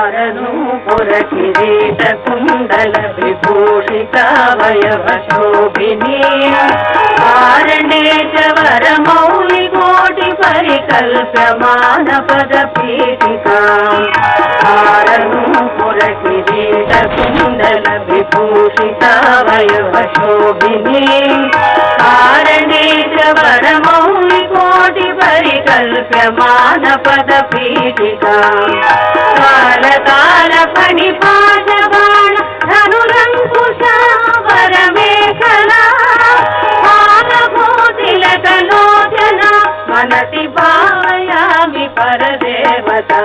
पुरकिरीट कुंडल विभूषिता वयवशोभिनी आरण्येच वरमौलि कोटि परिकल्प्यमान पदपीठिका पुरकिरीट कुंडल विभूषिता वयवशोभिनी आरण्येच वरमौलि कोटि परिकल्प्यमान पदपीठिका काल फणिपाश बाण धनुरंकुशा वरमेखला भावभूतिलकलोचना मनसि भावयामि परदेवता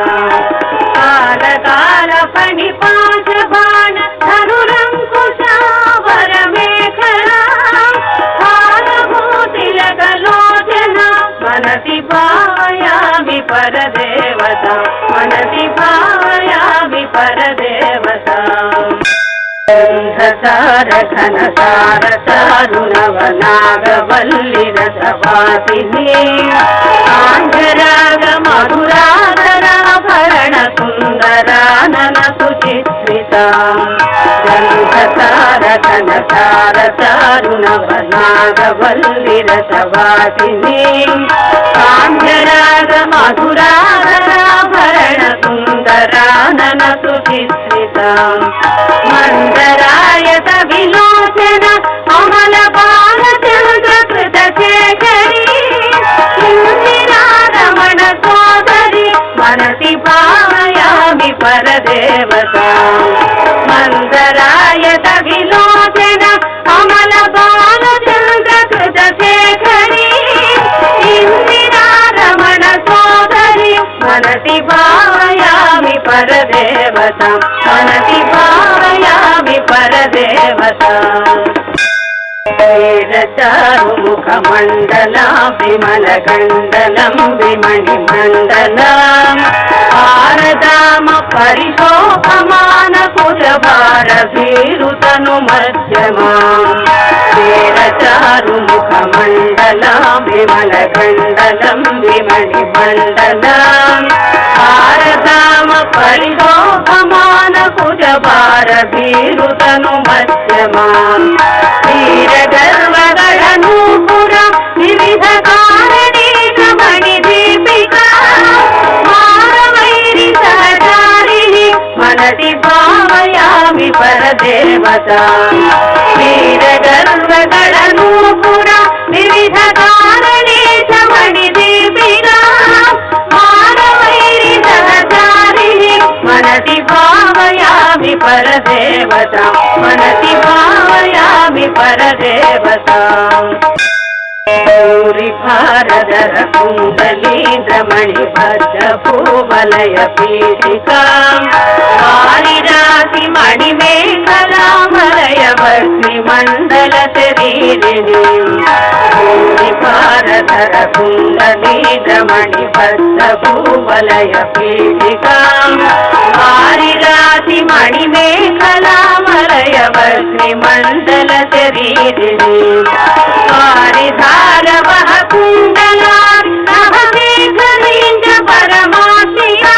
काल फणिपाश बाण धनुरंकुशा वरमेखला भावभूतिलकलोचना मनसि भावयामि परदेवता मनसि भावयामि परदेवता गन्धसार घनसार चारुनवनागवल्लि रसवासिनी आंध्राग मधुराधराभरण सुन्दरानन सुचित्रिता गन्धसार घनसार चारुनवनागवल्लि रसवासिनी आंध्राग मधुराधराभरण सुन्दरानन सुचित्रिता मंदरायत विलोचन अमल बालचंद्र कृत शेखरी इंदिरा रमण सोदरी मनसि भावयामि परदेवता मंदरायत विलोचन अमल बालचंद्र कृत शेखरी इंदिरा रमण सोदरी मनसि भावयामि परदेवता मनसि भावयामि परदेवता चारुमुखमण्डला विमलगण्डलं विमणिमण्डलम् आरदाम परिशोभमान कुजभारभीरुतनुमध्यमा चारुमुखमण्डला विमलगण्डलं विमणिमण्डलम् आरदाम परिशोभमान कुजभारभीरुतनुमध्यमा वीरगर्वगणनूपुर विविध कारणेन मणिदीपिका मानवैरि सहचारिणि मनसि भावयामि परदेवता वीरगर्वगणनूपुर विविध कारणेन मणिदीपिका मानवैरि सहचारिणि मनसि भावयामि परदेवता मनसि भावयामि परदेवता गौरी भारदर कुंडलीन्द्रमणि भद्रभूवलय पीठिका वारिरासि मणिमेखलामलय भस्मिमण्डल शरीरिणी गौरी भारदर कुंडलीन्द्रमणि भद्रभूवलय पीठिका वारिरासि मणिमेखलामलय भस्मिमण्डल शरीरिणी वारिधारवः कुण्डलानि नभशेखरीन्द्र परमात्मिका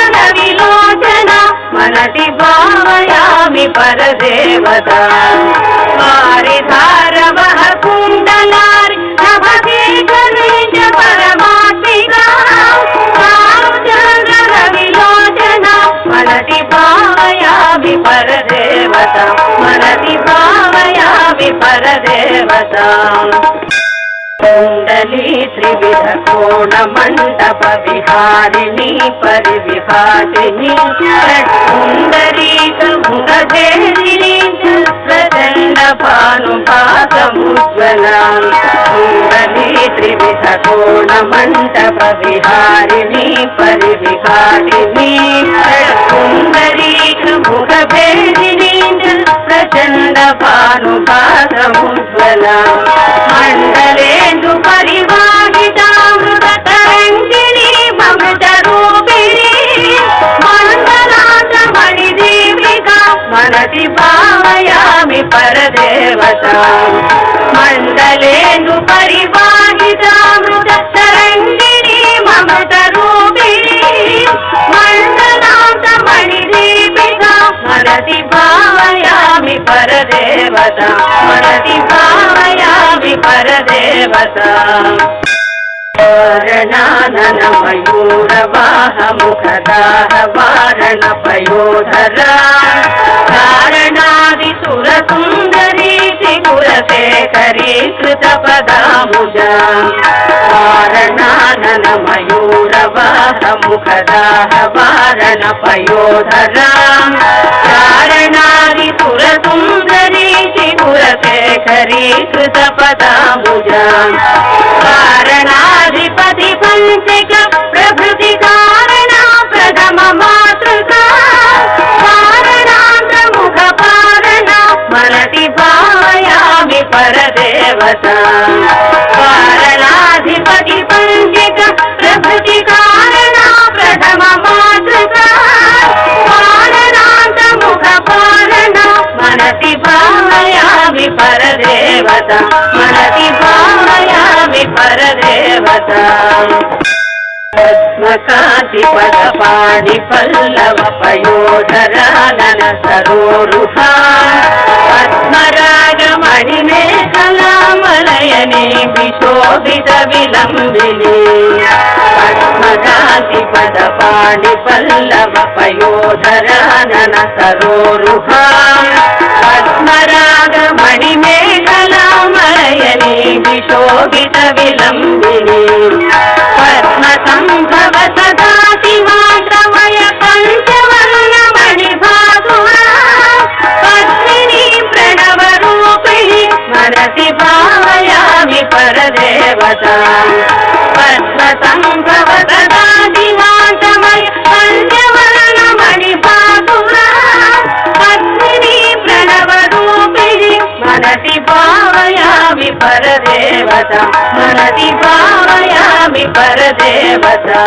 सारुचन्द्रविलोचना मनसि भावयामि परदेवता वारिधारवः कुण्डलानि नभशेखरीन्द्र परमात्मिका सारुचन्द्रविलोचना मनसि भावयामि परदेवता मनसि भावयामि परदेवता कुंडली त्रिविध कोण मंडप विहारिणी परिविभासिनी कुंडलीक मुखभेदिनी प्रचंड भानुभासमुज्ज्वला कुंडली त्रिविध कोण मंडप विहारिणी परिविभासिनी कुंडलीक मुखभेदिनी प्रचंड भानुभासमुज्ज्वला मंडलेन्दु परिवाहितामृत तरंगिणी ममृत रूपिणी मंडलाच मणिदीपिका मनसि भावयामि परदेवता मंडलेन्दु परिवाहितामृत तरंगिणी ममृत रूपिणी परदेवता मनसि भावयामि परदेवता वारणानन मयूरवाह मुखदाह वारण पयोधरा कारणादिसुरसुन्दरी कुलशेखरी कृतपदाम्बुजा वारणानन मयूरवाह मुखदाह वारण पयोधरा कारणादिसुरसुन्दरी कुलशेखरी कृतपदाम्बुजा वारणाधिपति पंचक प्रभृति कारणा प्रथम मातृका वारणांत मुख पारणा मनसि भावयामि परदेवता वारणाधिपति पंचक प्रभृति कारणा प्रथम मातृका वारणांत मुख पारणा मनसि भावयामि परदेवता मनसि भावयामि परदेवता पद्मकांतिपदपाणि पल्लव पयोधरानन सरोरुहा पद्मरागमणिमेखलामलयनी विशोभित विलम्बिनी पद्मकांतिपदपाणि पल्लव पयोधरानन सरोरुहा पद्मरागमणिमेखलामलयनी विशोभित विलम्बिनी पद्मसंभव सदा शिवाग्रमय पञ्चवर्णमणिभासुरा पद्मिनी प्रणवरूपिणी मनसि भावयामि परदेवता पद्मसंभव सदा शिवाग्रमय पञ्चवर्णमणिभासुरा पद्मिनी प्रणवरूपिणी मनसि भावयामि परदेवता मनसि भावयामि परदेवता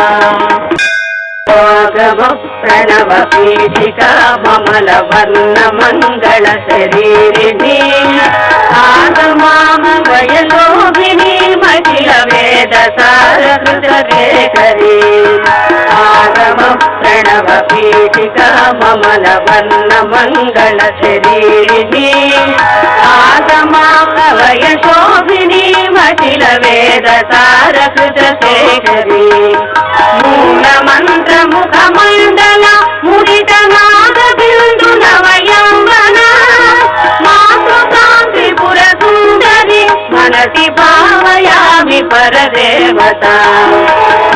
वागव प्रणव पीठिका ममल वर्ण मंगल शरीरिणी आगमामवयलोभिनी मखिल वेद सार कृत लेखरी आगम प्रणव पीठिका ममल वर्ण मंगल शरीरिणी आगमामवयशोभिनी मखिल वेद सार कृत शेखरी मूल मंत्र मुख मंडल मुदित नाद बिंदु नवयौवना मातृकांतिपुर सुंदरी मनसि भावयामि परदेवता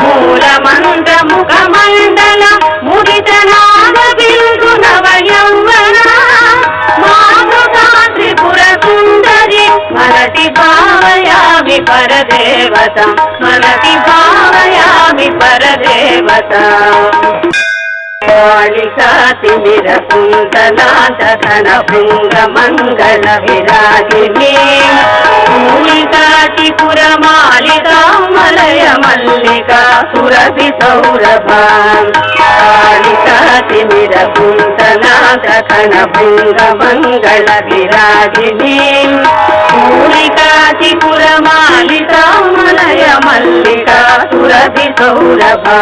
मूल मंत्र मुख मंडल मुदित नाद बिंदु नवयौवना मातृकांतिपुर सुंदरी मनसि भावयामि परदेवता मनसि भावयामि परदेवता कालिकातिमिर कुन्तलाधन भृंग मंगल विरागिनी मूलिकातिपुर मालिका मलय मल्लिका सुरभि सौरभा कालिकातिमिर कुन्तलाधन भृंग मंगल विरागिनी मूलिकातिपुर मालिका मलय मल्लिका सुरभि सौरभा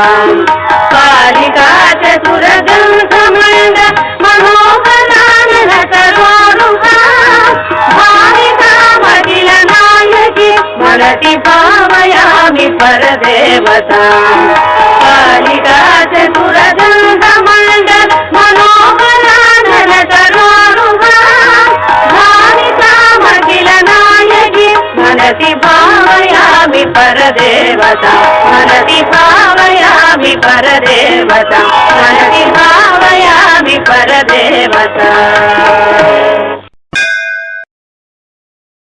कालिका चतुरगंधमण्ड मनोहरानन सरोरुहा भाविका मखिल नायकी मनसि भावयामि परदेवता कालिका चतुरगंधमण्ड मनोहरानन सरोरुहा भाविका मखिल नायकी मनसि भावयामि परदेवता मनसि भावयामि परदेवता मनसि भावयामि परदेवता